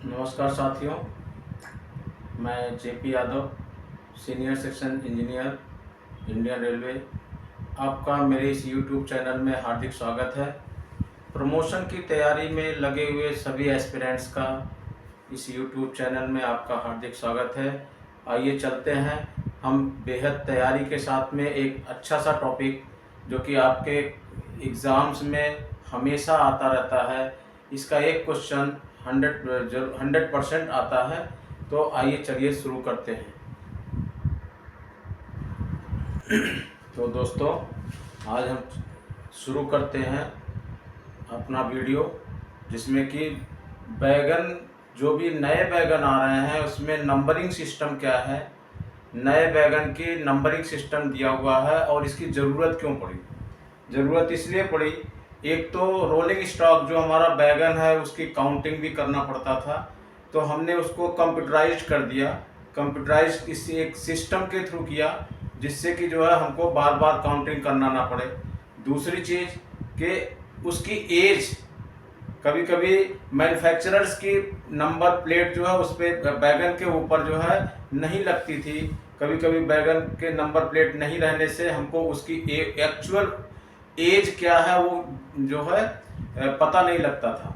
नमस्कार साथियों, मैं JP Yadav, senior section engineer, Indian railway. आपका मेरे इस यूट्यूब चैनल में हार्दिक स्वागत है। प्रमोशन की तैयारी में लगे हुए सभी एस्पिरेंट्स का इस यूट्यूब चैनल में आपका हार्दिक स्वागत है। आइए चलते हैं हम बेहद तैयारी के साथ में एक अच्छा सा टॉपिक जो कि आपके एग्ज़ाम्स में हमेशा आता रहता है, इसका एक क्वेश्चन 100% आता है। तो आइए चलिए शुरू करते हैं। तो दोस्तों, आज हम शुरू करते हैं अपना वीडियो, जिसमें कि बैगन, जो भी नए बैगन आ रहे हैं उसमें नंबरिंग सिस्टम क्या है, नए बैगन की नंबरिंग सिस्टम दिया हुआ है और इसकी ज़रूरत क्यों पड़ी। ज़रूरत इसलिए पड़ी, एक तो रोलिंग स्टॉक जो हमारा बैगन है उसकी काउंटिंग भी करना पड़ता था, तो हमने उसको कंप्यूटराइज कर दिया। कंप्यूटराइज इस एक सिस्टम के थ्रू किया, जिससे कि जो है हमको बार बार काउंटिंग करना ना पड़े। दूसरी चीज़ कि उसकी एज, कभी कभी मैन्युफैक्चरर्स की नंबर प्लेट जो है उस पर बैगन के ऊपर जो है नहीं लगती थी। कभी कभी बैगन के नंबर प्लेट नहीं रहने से हमको उसकी एक्चुअल एज क्या है वो जो है पता नहीं लगता था।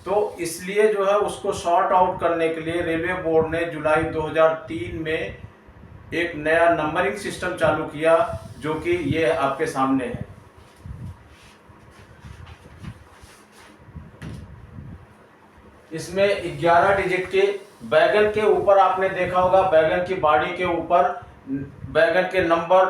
तो इसलिए जो है उसको सॉर्ट आउट करने के लिए रेलवे बोर्ड ने जुलाई 2003 में एक नया नंबरिंग सिस्टम चालू किया, जो कि ये आपके सामने है। इसमें 11 डिजिट के बैगन के ऊपर आपने देखा होगा, बैगन की बॉडी के ऊपर बैगन के नंबर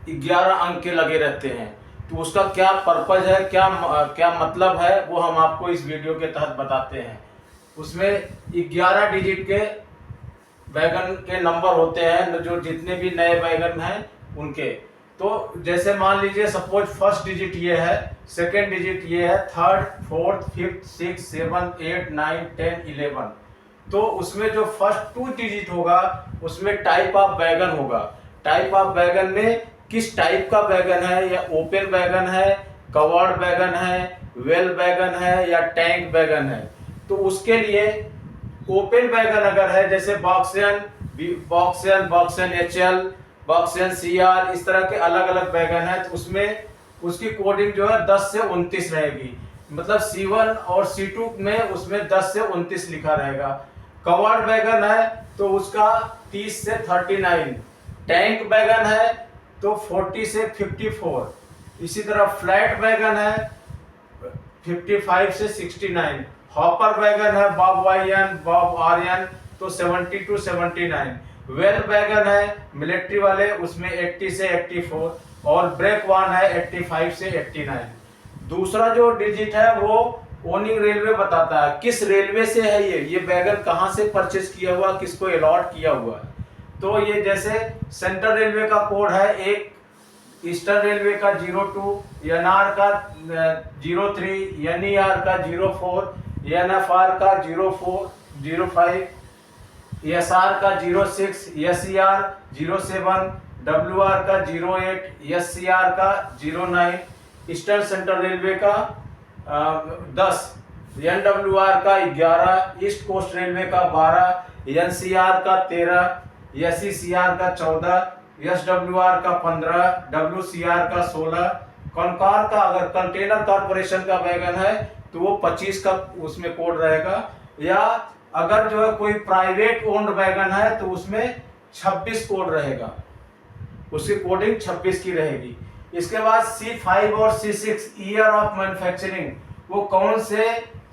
11 अंक के लगे रहते हैं। तो उसका क्या पर्पज है, क्या मतलब है, वो हम आपको इस वीडियो के तहत बताते हैं। उसमें 11 डिजिट के बैगन के नंबर होते हैं, जो जितने भी नए बैगन हैं उनके। तो जैसे मान लीजिए सपोज फर्स्ट डिजिट ये है, सेकेंड डिजिट ये है, थर्ड, फोर्थ, फिफ्थ, सिक्स, 7, 8, 9, 10, 11। तो उसमें जो फर्स्ट 2 डिजिट होगा उसमें टाइप ऑफ बैगन होगा। टाइप ऑफ बैगन में किस टाइप का बैगन है, या ओपन बैगन है, कवर्ड बैगन है, वेल बैगन है, या टैंक बैगन है। तो उसके लिए ओपन बैगन अगर है, जैसे बॉक्सियन, बॉक्सियन HL, बॉक्सियन CR, इस तरह के अलग अलग बैगन है, तो उसमें उसकी कोडिंग जो है 10 से 29 रहेगी। मतलब C1 और C2 में उसमें 10 से 29 लिखा रहेगा। कवर्ड बैगन है तो उसका 30 से 39। टैंक बैगन है तो 40 से 54। इसी तरह फ्लैट बैगन है 55 से 69। हॉपर बैगन है बॉब YN, बॉब RN, तो 70 to 79। वेल बैगन है मिलिट्री वाले, उसमें 80 से 84, और ब्रेक वन है 85 से 89। दूसरा जो डिजिट है वो ओनिंग रेलवे बताता है, किस रेलवे से है ये बैगन कहाँ से परचेज किया हुआ, किसको अलॉट किया हुआ है। तो ये जैसे सेंट्रल रेलवे का कोड है 1, ईस्टर्न रेलवे का 02, NR का 03, NER का 04, NFR का 0405, SR का 06, SER 07, WR का 08, SCR का 09, ईस्टर्न सेंट्रल रेलवे का 10, NWR का 11, ईस्ट कोस्ट रेलवे का 12, NCR का 13, SECR का 14, SWR का 15, WCR का 16। कॉनकॉर का, अगर कंटेनर कॉर्पोरेशन का बैगन है तो वो 25 का उसमें कोड रहेगा, या अगर जो है कोई प्राइवेट ओन्ड बैगन है तो उसमें 26 कोड रहेगा, उसकी कोडिंग 26 की रहेगी। इसके बाद C5 और C6 ईयर ऑफ मैन्युफैक्चरिंग, वो कौन से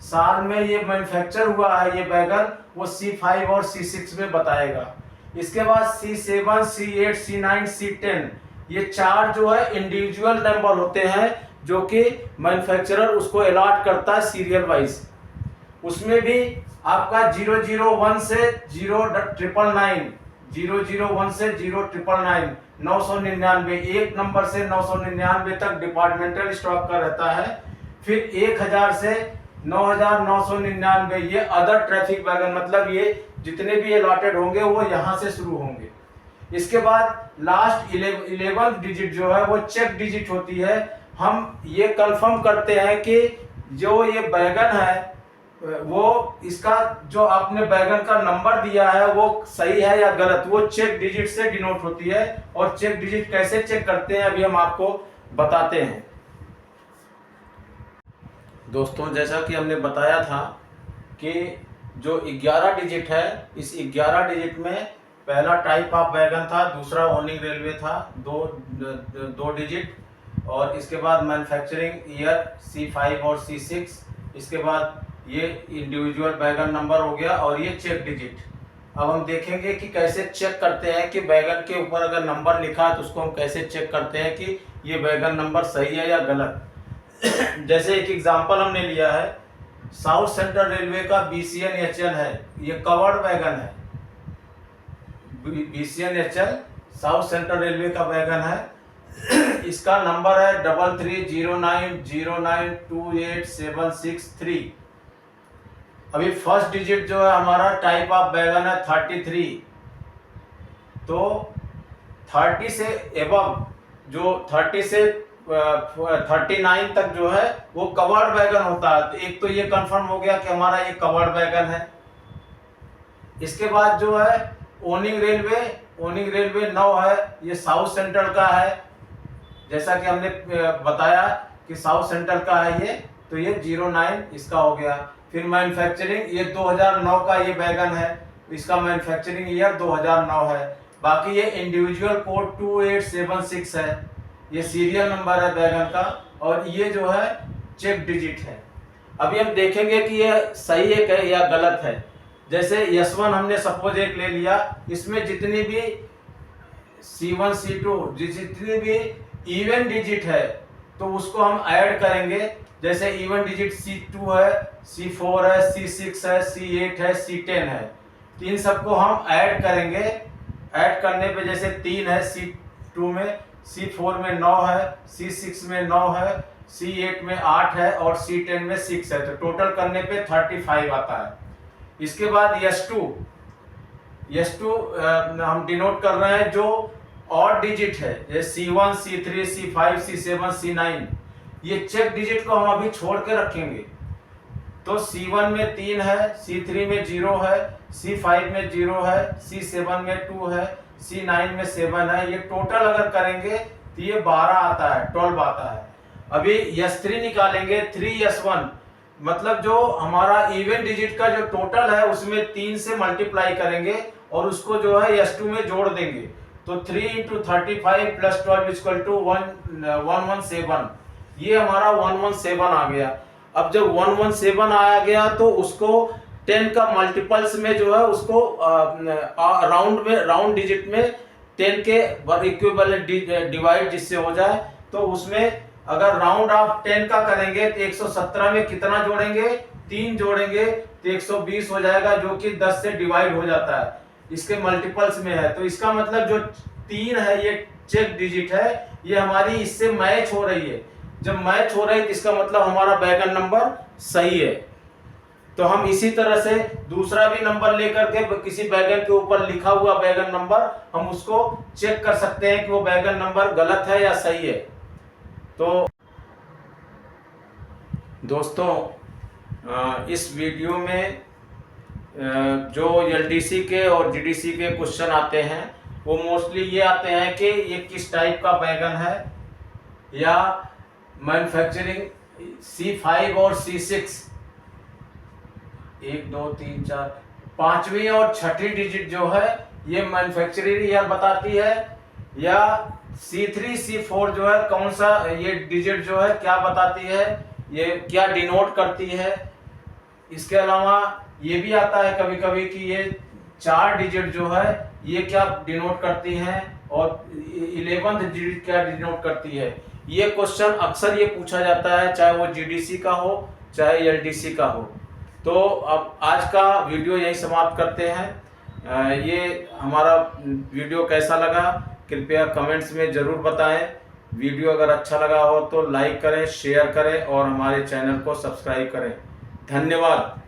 साल में ये मैन्युफैक्चर हुआ है ये बैगन, वो C5 और C6 में बताएगा। इसके बाद C7, C8, C9, C10, ये 4 जो है इंडिविजुअल नंबर होते हैं, जो कि मैन्युफैक्चरर उसको अलॉट करता है सीरियल वाइज। उसमें भी आपका 001 से 0999, 001 से 0999, 999, एक नंबर से 999 तक डिपार्टमेंटल स्टॉक का रहता है। फिर 1000 से 9999 ये अदर ट्रैफिक बैगन, मतलब ये जितने भी अलॉटेड होंगे वो यहाँ से शुरू होंगे। इसके बाद लास्ट 11 डिजिट जो है वो चेक डिजिट होती है। हम ये कंफर्म करते हैं कि जो ये बैगन है वो इसका जो आपने बैगन का नंबर दिया है वो सही है या गलत, वो चेक डिजिट से डिनोट होती है। और चेक डिजिट कैसे चेक करते हैं अभी हम आपको बताते हैं। दोस्तों, जैसा कि हमने बताया था कि जो 11 डिजिट है, इस 11 डिजिट में पहला टाइप ऑफ बैगन था, दूसरा ओनिंग रेलवे था, दो डिजिट, और इसके बाद मैन्युफैक्चरिंग ईयर C5 और C6, इसके बाद ये इंडिविजुअल बैगन नंबर हो गया और ये चेक डिजिट। अब हम देखेंगे कि कैसे चेक करते हैं कि बैगन के ऊपर अगर नंबर लिखा है तो उसको हम कैसे चेक करते हैं कि ये बैगन नंबर सही है या गलत। जैसे एक एग्जांपल हमने लिया है, साउथ सेंट्रल रेलवे का BCNHL है, ये कवर्ड बैगन है। BCNHL साउथ सेंट्रल रेलवे का बैगन है। इसका नंबर है 3309092873। अभी फर्स्ट डिजिट जो है हमारा टाइप ऑफ बैगन है 33। तो 30 से एबव, जो 30 से 39 तक जो है वो कवर्ड बैगन होता है। तो एक तो ये कंफर्म हो गया कि हमारा ये कवर्ड बैगन है। इसके बाद जो है ओनिंग रेलवे 9 है, ये साउथ सेंट्रल का है। जैसा कि हमने बताया कि साउथ सेंट्रल का है ये, तो ये 09 इसका हो गया। फिर मैन्युफैक्चरिंग, ये 2009 का ये बैगन है, इसका मैन्युफैक्चरिंग ईयर 2009 है। बाकी ये इंडिविजुअल कोड 2876 है, ये सीरियल नंबर है बैगन का, और ये जो है चेक डिजिट है। अभी हम देखेंगे कि ये सही है या गलत है। जैसे S1 हमने सपोज एक ले लिया, इसमें जितनी भी C1 C2 जितनी भी इवन डिजिट है तो उसको हम ऐड करेंगे। जैसे इवन डिजिट C2 है, C4 है, C6 है, C8 है, C10 है, तो इन सबको हम ऐड करेंगे। ऐड करने पे जैसे 3 है C2 में, C4 में 9 है, C6 में 9 है, C8 में 8 है और C10 में 6 है, तो टोटल करने पे 35 आता है। इसके बाद S2 हम डिनोट कर रहे हैं जो ऑड डिजिट है, जैसे C1 C3 C5 C7 C9, ये चेक डिजिट को हम अभी छोड़ के रखेंगे। तो C1 में 3 है, C3 में 0 है, C5 में 0 है, C7 में 2 है, C9 में 7 है। ये टोटल अगर करेंगे तो ये 12 आता है, 12 आता है। अभी S3 निकालेंगे, 3S1, मतलब जो हमारा इवन डिजिट का जो टोटल है उसमें 3 से मल्टीप्लाई करेंगे और उसको जो है S2 में जोड़ देंगे। तो 3 × 35 + 12 = 117। ये हमारा 117 आ गया। अब जब 117 आया गया तो उसको 10 का मल्टीपल्स में जो है उसको राउंड डिजिट में 10 के इक्विवेलेंट डिवाइड जिससे हो जाए, तो उसमें अगर राउंड ऑफ 10 का करेंगे तो 117 में कितना जोड़ेंगे, 3 जोड़ेंगे तो 120 हो जाएगा, जो कि 10 से डिवाइड हो जाता है, इसके मल्टीपल्स में है। तो इसका मतलब जो 3 है ये चेक डिजिट है, ये हमारी इससे मैच हो रही है। जब मैच हो रही है तो इसका मतलब हमारा बैगन नंबर सही है। तो हम इसी तरह से दूसरा भी नंबर लेकर के किसी बैगन के ऊपर लिखा हुआ बैगन नंबर हम उसको चेक कर सकते हैं कि वो बैगन नंबर गलत है या सही है। तो दोस्तों, इस वीडियो में जो LDC के और GDC के क्वेश्चन आते हैं वो मोस्टली ये आते हैं कि ये किस टाइप का बैगन है, या मैन्युफैक्चरिंग C5 और C6, 1 2 3 4 5वीं और 6ठी डिजिट जो है ये मैन्युफैक्चरिंग ईयर बताती है, या C3 C4 जो है कौन सा ये डिजिट जो है क्या बताती है, ये क्या डिनोट करती है। इसके अलावा ये भी आता है कभी कभी कि ये 4 डिजिट जो है ये क्या डिनोट करती हैं और 11th डिजिट क्या डिनोट करती है। ये क्वेश्चन अक्सर ये पूछा जाता है, चाहे वो GDC का हो चाहे LDC का हो। तो अब आज का वीडियो यही समाप्त करते हैं। ये हमारा वीडियो कैसा लगा कृपया कमेंट्स में ज़रूर बताएं। वीडियो अगर अच्छा लगा हो तो लाइक करें, शेयर करें और हमारे चैनल को सब्सक्राइब करें। धन्यवाद।